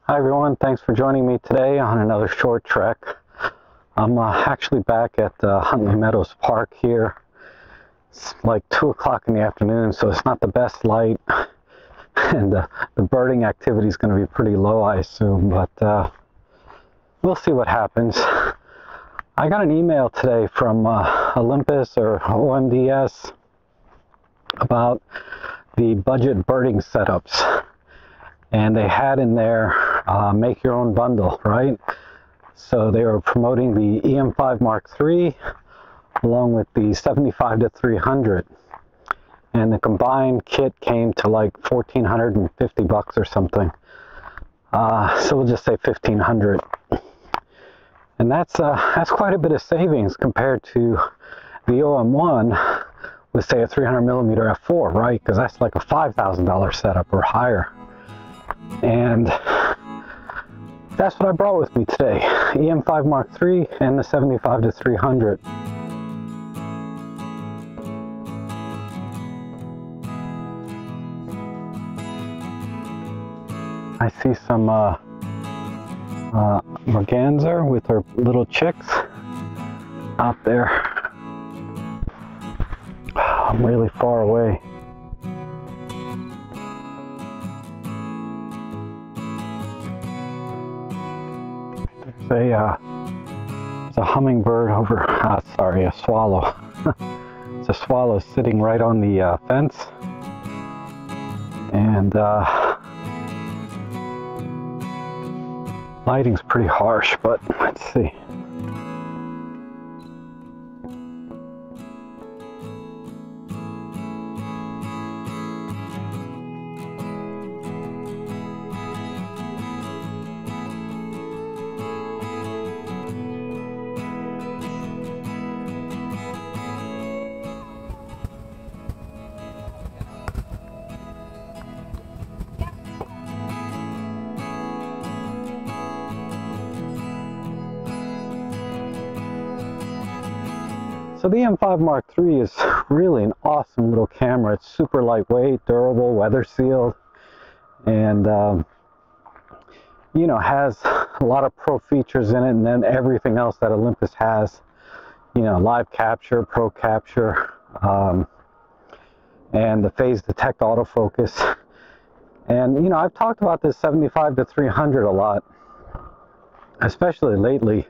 Hi everyone, thanks for joining me today on another short trek. I'm actually back at Huntley Meadows Park here. It's like 2 o'clock in the afternoon, so it's not the best light, and the birding activity is going to be pretty low, I assume, but we'll see what happens. I got an email today from Olympus or OMDS about the budget birding setups. And they had in there, make your own bundle, right? So they were promoting the E-M5 Mark III along with the 75 to 300. And the combined kit came to like $1,450 or something. So we'll just say 1,500. And that's quite a bit of savings compared to the OM1 with, say, a 300mm f4, right? Because that's like a $5,000 setup or higher. And that's what I brought with me today, E-M5 Mark III and the 75 to 300. I see some merganser with her little chicks out there. I'm really far away. There's a hummingbird over, sorry, a swallow. It's a swallow sitting right on the fence. And lighting's pretty harsh, but let's see. So the E-M5 Mark III is really an awesome little camera. It's super lightweight, durable, weather sealed, and you know, has a lot of pro features in it, and then everything else that Olympus has. You know, live capture, pro capture, and the phase detect autofocus. And you know, I've talked about this 75 to 300 a lot, especially lately.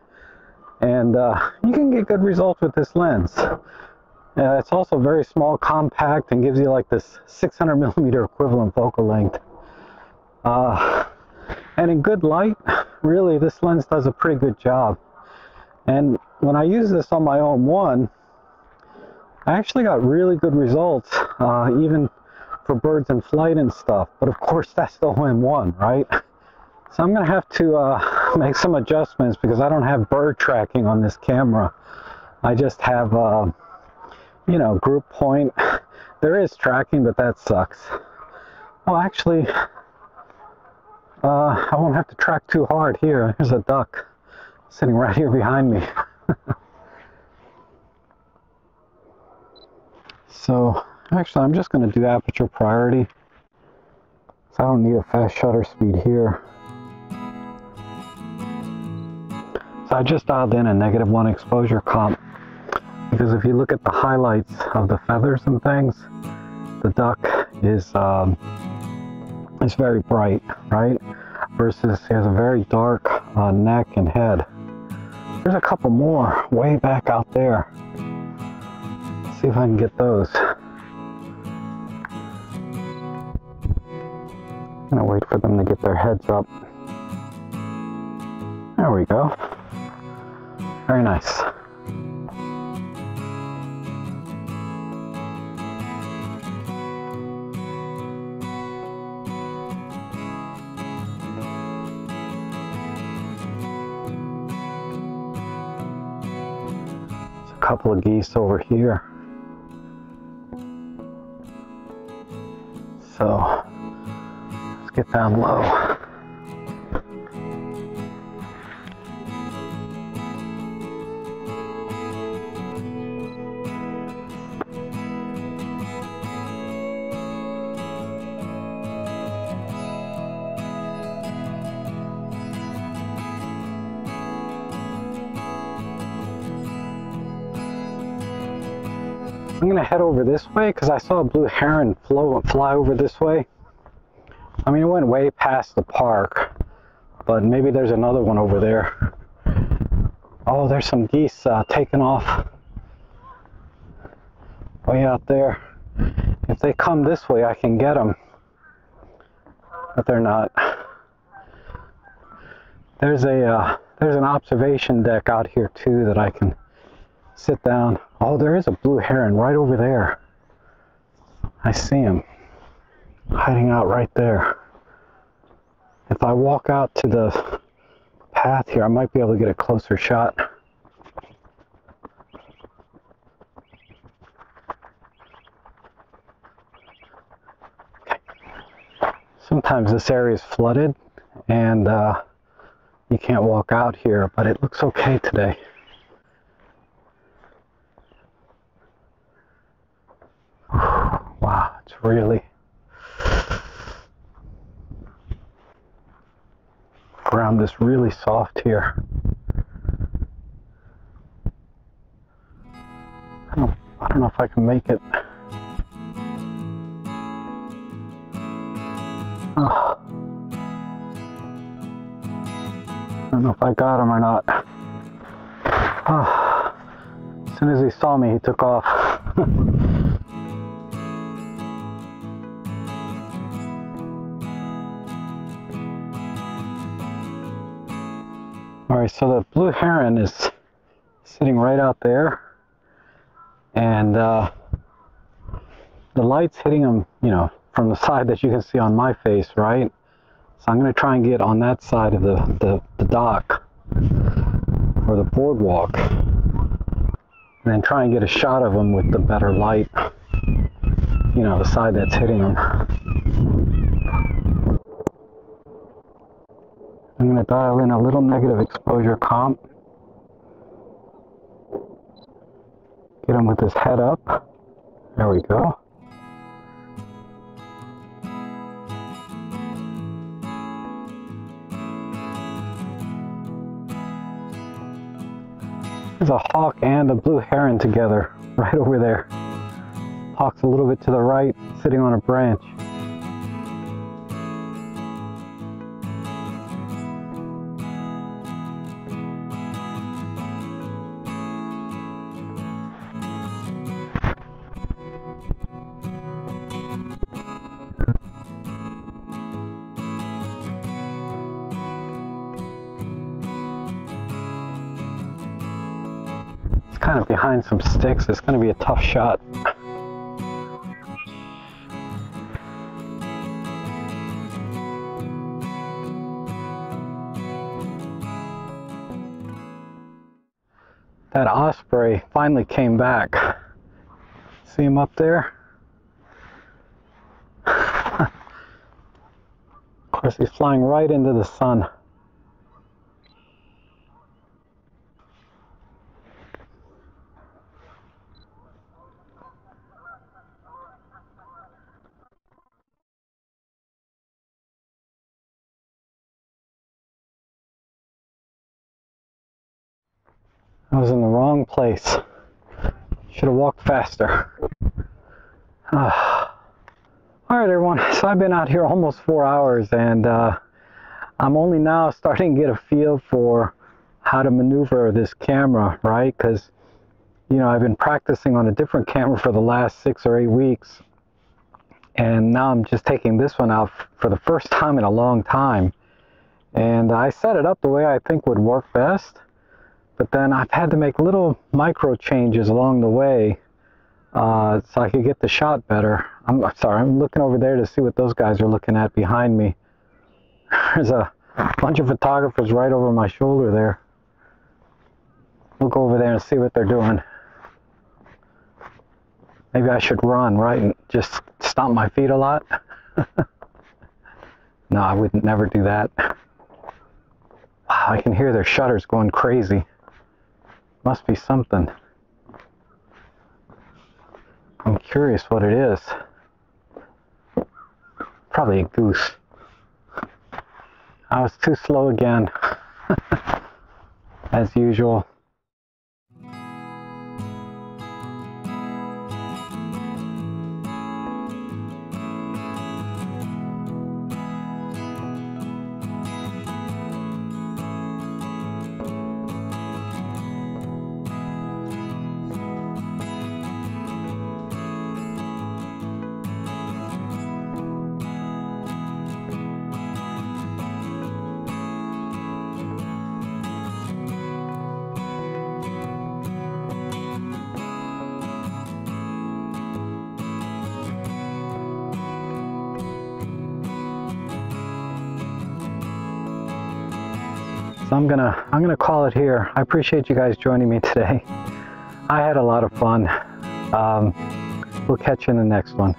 And you can get good results with this lens. It's also very small, compact, and gives you like this 600mm equivalent focal length. And in good light, really, this lens does a pretty good job. And when I use this on my OM1, I actually got really good results, even for birds in flight and stuff. But of course, that's the OM1, right? So I'm going to have to make some adjustments because I don't have bird tracking on this camera. I just have, you know, group point. There is tracking, but that sucks. Oh, actually, I won't have to track too hard here. There's a duck sitting right here behind me. So, actually, I'm just going to do aperture priority. So I don't need a fast shutter speed here. So I just dialed in a -1 exposure comp, because if you look at the highlights of the feathers and things, the duck is very bright, right? Versus he has a very dark neck and head. There's a couple more way back out there. Let's see if I can get those. I'm gonna wait for them to get their heads up. There we go. Very nice. There's a couple of geese over here. So let's get down low. I'm gonna head over this way because I saw a blue heron fly over this way. I mean, it went way past the park, but maybe there's another one over there. Oh, there's some geese taking off way out there. If they come this way, I can get them, but they're not. There's an observation deck out here too that I can sit down. Oh, there is a blue heron right over there. I see him hiding out right there. If I walk out to the path here, I might be able to get a closer shot. Okay. Sometimes this area is flooded and you can't walk out here, but it looks okay today. Wow, it's really ground is really soft here. I don't know if I can make it. Oh. I don't know if I got him or not. Oh. As soon as he saw me, he took off. Alright, so the blue heron is sitting right out there, and the light's hitting him, you know, from the side that you can see on my face, right? So I'm going to try and get on that side of the dock, or the boardwalk, and then try and get a shot of him with the better light, you know, the side that's hitting him. I'm going to dial in a little negative exposure comp. Get him with his head up. There we go. There's a hawk and a blue heron together right over there. Hawk's a little bit to the right, sitting on a branch. Kind of behind some sticks. It's going to be a tough shot. That osprey finally came back. See him up there? Of course, he's flying right into the sun. I was in the wrong place. Should have walked faster. Alright everyone, so I've been out here almost 4 hours, and I'm only now starting to get a feel for how to maneuver this camera, right? Because, you know, I've been practicing on a different camera for the last 6 or 8 weeks, and now I'm just taking this one out for the first time in a long time. And I set it up the way I think would work best. But then I've had to make little micro changes along the way so I could get the shot better. I'm sorry, I'm looking over there to see what those guys are looking at behind me. There's a bunch of photographers right over my shoulder there. We'll go over there and see what they're doing. Maybe I should run, right, and just stomp my feet a lot. No, I would never do that. Wow, I can hear their shutters going crazy. Must be something. I'm curious what it is. Probably a goose. I was too slow again, as usual. So I'm gonna call it here. I appreciate you guys joining me today. I had a lot of fun. We'll catch you in the next one.